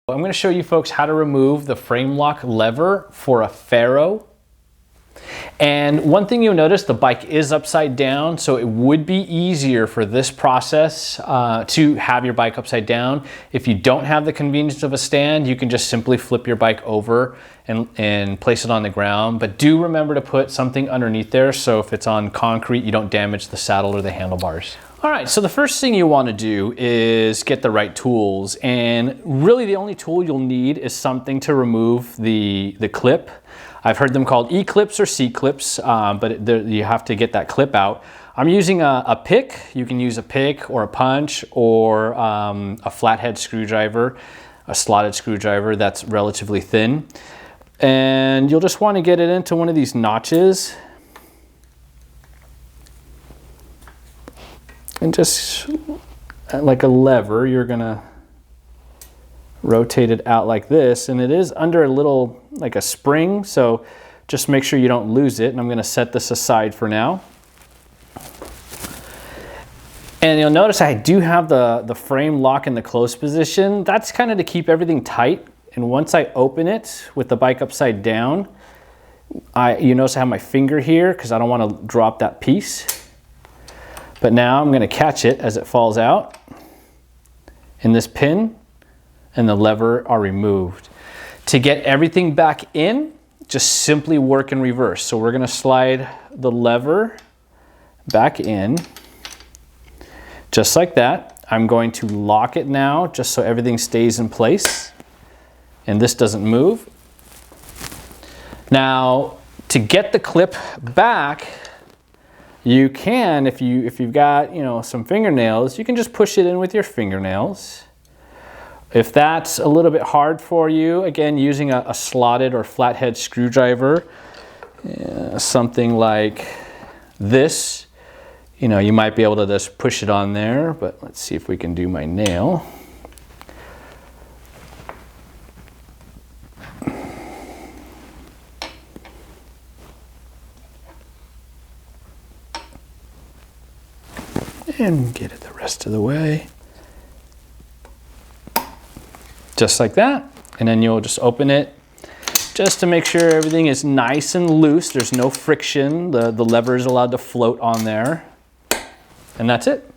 I'm going to show you folks how to remove the frame lock lever for a Ferro. And one thing you'll notice, the bike is upside down, so it would be easier for this process to have your bike upside down. If you don't have the convenience of a stand, you can just simply flip your bike over and place it on the ground. But do remember to put something underneath there, so if it's on concrete, you don't damage the saddle or the handlebars. All right, so the first thing you want to do is get the right tools, and really the only tool you'll need is something to remove the clip. I've heard them called E-clips or C-clips, but you have to get that clip out. I'm using a pick. You can use a pick or a punch or a flathead screwdriver, a slotted screwdriver that's relatively thin. And you'll just want to get it into one of these notches. And just like a lever, you're gonna rotate it out like this, and it is under a little, like a spring, so just make sure you don't lose it. And I'm gonna set this aside for now. And you'll notice I do have the frame lock in the closed position. That's kind of to keep everything tight. And once I open it with the bike upside down, you notice I have my finger here because I don't want to drop that piece. But now I'm going to catch it as it falls out, and this pin and the lever are removed. To get everything back in, just simply work in reverse. So we're going to slide the lever back in, just like that. I'm going to lock it now, just so everything stays in place, and this doesn't move. Now, to get the clip back, you can, if you've got, some fingernails, you can just push it in with your fingernails. If that's a little bit hard for you, again, using a slotted or flathead screwdriver, something like this, you might be able to just push it on there, but let's see if we can do my nail. And get it the rest of the way. Just like that. And then you'll just open it just to make sure everything is nice and loose. There's no friction. The lever is allowed to float on there. And that's it.